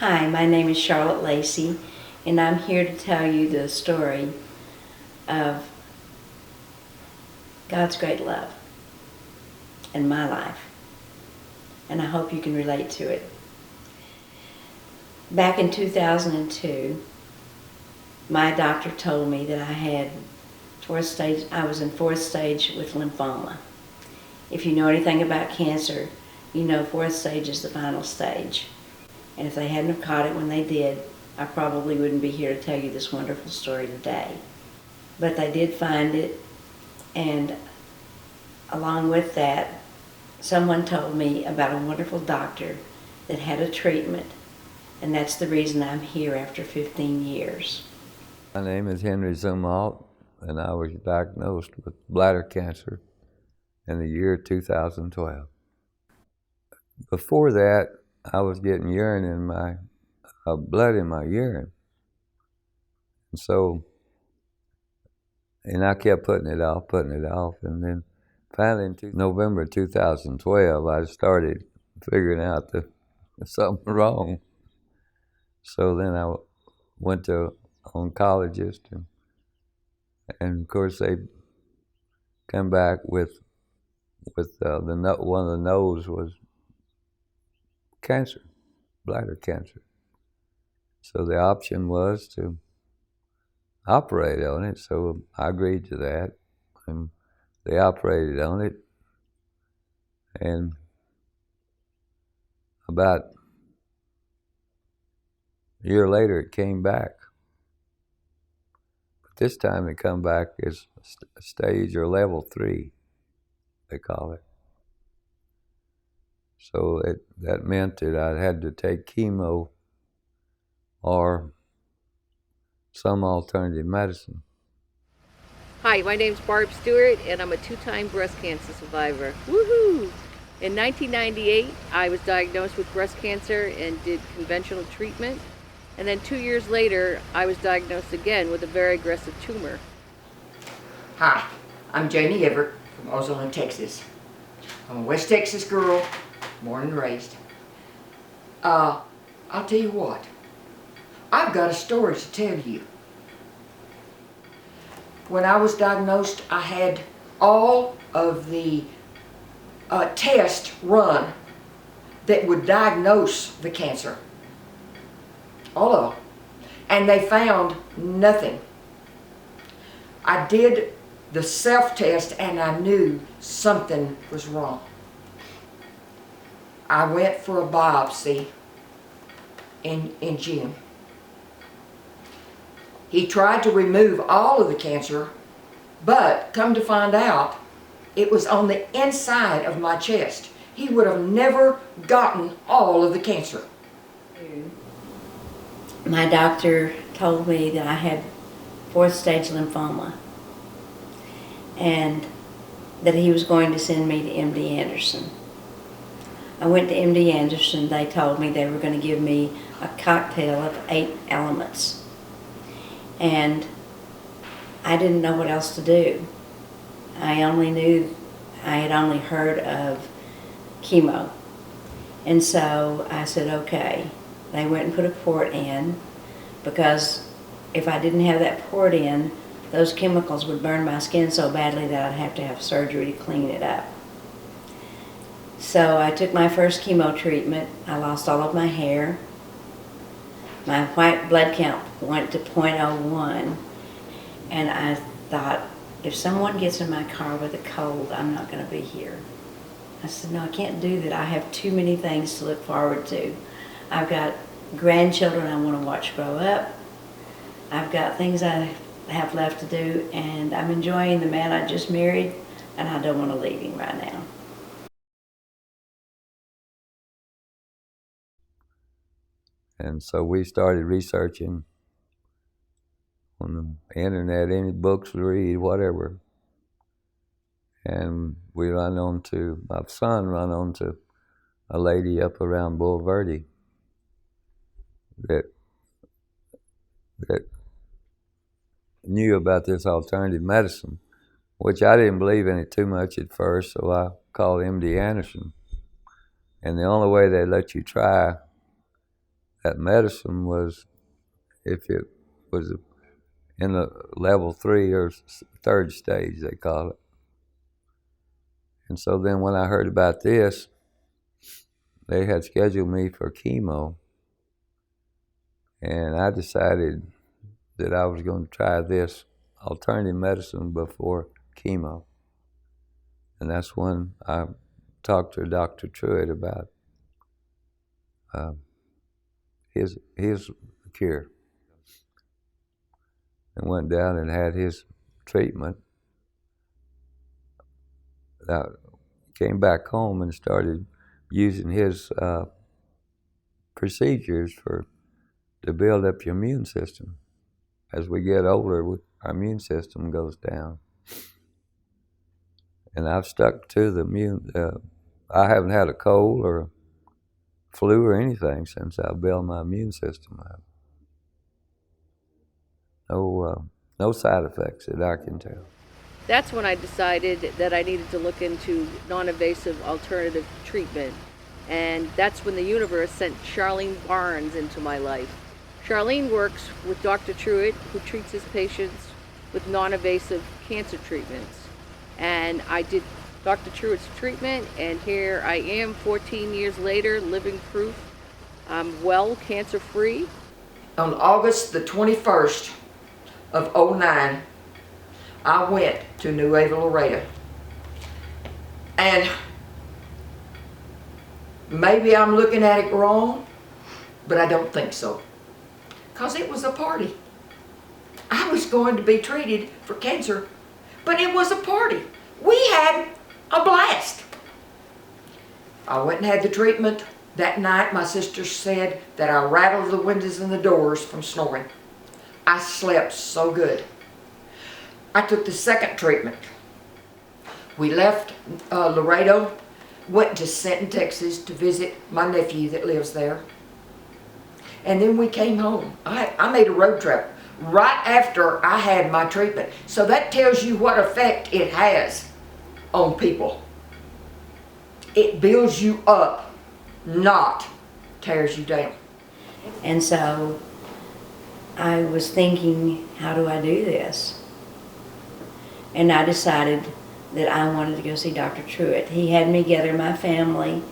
Hi, my name is Charlotte Lacey, and I'm here to tell you the story of God's great love in my life, and I hope you can relate to it. Back in 2002, my doctor told me that I was in fourth stage with lymphoma. If you know anything about cancer, you know fourth stage is the final stage. And if they hadn't have caught it when they did, I probably wouldn't be here to tell you this wonderful story today. But they did find it, and along with that, someone told me about a wonderful doctor that had a treatment, and that's the reason I'm here after 15 years. My name is Henry Zumwalt, and I was diagnosed with bladder cancer in the year 2012. Before that, I was getting urine in my blood in my urine, and I kept putting it off, and then finally in November 2012, I started figuring out that there's something wrong. So then I went to an oncologist, and of course they come back with one of the nodes was cancer, bladder cancer. So the option was to operate on it, so I agreed to that, and they operated on it, and about a year later it came back. But this time it come back as stage or level 3, they call it. So that meant that I had to take chemo or some alternative medicine. Hi, my name's Barb Stewart, and I'm a 2-time breast cancer survivor. Woohoo! In 1998, I was diagnosed with breast cancer and did conventional treatment. And then 2 years later, I was diagnosed again with a very aggressive tumor. Hi, I'm Janie Everett from Ozone, Texas. I'm a West Texas girl, born and raised. I'll tell you what, I've got a story to tell you. When I was diagnosed, I had all of the tests run that would diagnose the cancer. All of them. And they found nothing. I did the self-test and I knew something was wrong. I went for a biopsy in June. He tried to remove all of the cancer, but come to find out, it was on the inside of my chest. He would have never gotten all of the cancer. My doctor told me that I had fourth stage lymphoma, and that he was going to send me to MD Anderson. I went to MD Anderson. They told me they were going to give me a cocktail of 8 elements. And I didn't know what else to do. I had only heard of chemo. And so I said, okay. They went and put a port in, because if I didn't have that port in, those chemicals would burn my skin so badly that I'd have to have surgery to clean it up. So I took my first chemo treatment. I lost all of my hair. My white blood count went to 0.01, and I thought, if someone gets in my car with a cold, I'm not going to be here. I said, no, I can't do that. I have too many things to look forward to. I've got grandchildren I want to watch grow up. I've got things I have left to do, and I'm enjoying the man I just married, and I don't want to leave him right now. And so we started researching on the internet, any books to read, whatever. And my son run onto a lady up around Bulverde that knew about this alternative medicine, which I didn't believe in it too much at first, so I called MD Anderson. And the only way they let you try that medicine was, if it was in the level 3 or third stage, they call it. And so then when I heard about this, they had scheduled me for chemo, and I decided that I was going to try this alternative medicine before chemo. And that's when I talked to Dr. Truitt about his cure, and went down and had his treatment. I came back home and started using his procedures to build up your immune system. As we get older, our immune system goes down. And I've stuck to the immune. I haven't had a cold or flu or anything since I built my immune system up. No side effects that I can tell. That's when I decided that I needed to look into non-invasive alternative treatment. And that's when the universe sent Charlene Barnes into my life. Charlene works with Dr. Truitt, who treats his patients with non-invasive cancer treatments. And I did Dr. Truitt's treatment, and here I am 14 years later, living proof I'm well, cancer-free. On August the 21st of '09, I went to Nueva Laredo. And maybe I'm looking at it wrong, but I don't think so. Because it was a party. I was going to be treated for cancer, but it was a party. We had a blast. I went and had the treatment. That night, my sister said that I rattled the windows and the doors from snoring. I slept so good. I took the second treatment. We left Laredo, went to Sinton, Texas to visit my nephew that lives there. And then we came home. I made a road trip right after I had my treatment. So that tells you what effect it has on people. It builds you up, not tears you down. And so I was thinking, how do I do this? And I decided that I wanted to go see Dr. Truitt. He had me gather my family,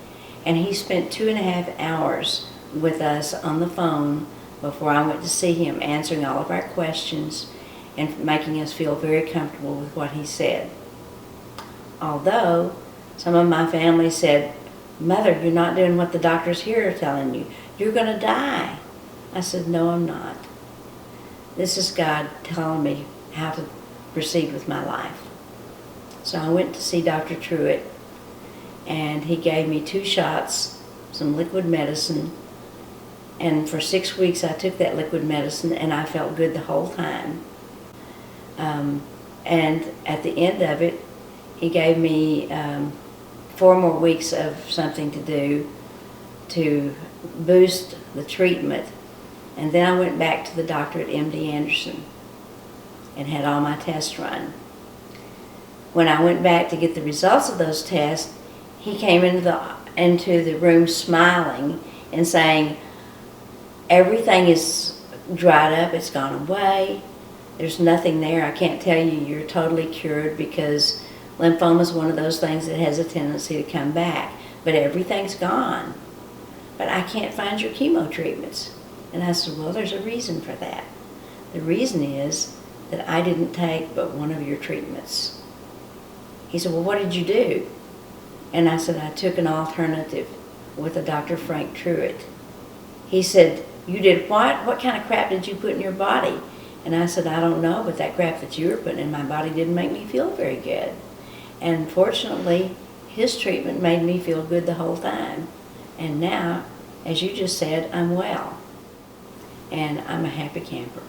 and he spent 2.5 hours with us on the phone before I went to see him, answering all of our questions and making us feel very comfortable with what he said. Although some of my family said, "Mother, you're not doing what the doctors here are telling you. You're going to die." I said, "No, I'm not. This is God telling me how to proceed with my life." So I went to see Dr. Truitt, and he gave me 2 shots, some liquid medicine, and for 6 weeks I took that liquid medicine, and I felt good the whole time. And at the end of it, he gave me 4 more weeks of something to do to boost the treatment. And then I went back to the doctor at MD Anderson and had all my tests run. When I went back to get the results of those tests, he came into the room smiling and saying, "Everything is dried up, it's gone away. There's nothing there. I can't tell you you're totally cured, because lymphoma is one of those things that has a tendency to come back. But everything's gone. But I can't find your chemo treatments." And I said, "Well, there's a reason for that. The reason is that I didn't take but one of your treatments." He said, "Well, what did you do?" And I said, "I took an alternative with a Dr. Frank Truitt." He said, "You did what? What kind of crap did you put in your body?" And I said, "I don't know, but that crap that you were putting in my body didn't make me feel very good." And fortunately, his treatment made me feel good the whole time. And now, as you just said, I'm well. And I'm a happy camper.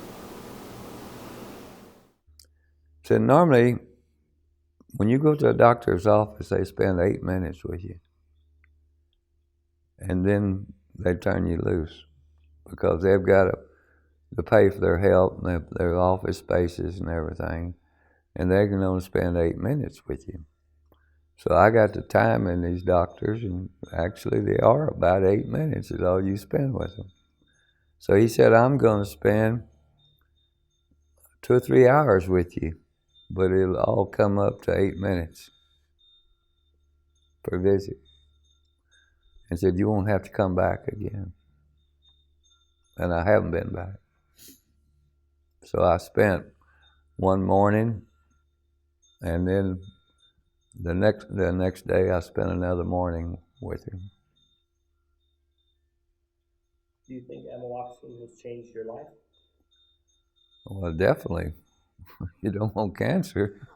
So normally, when you go to a doctor's office, they spend 8 minutes with you. And then they turn you loose, because they've got to pay for their help and their office spaces and everything. And they can only spend 8 minutes with you. So I got the time in these doctors, and actually they are about 8 minutes is all you spend with them. So he said, I'm going to spend 2 or 3 hours with you, but it'll all come up to 8 minutes per visit. And said, you won't have to come back again. And I haven't been back. So I spent one morning, and then the next day I spent another morning with him. Do you think amyloxetine has changed your life? Well, definitely. You don't want cancer.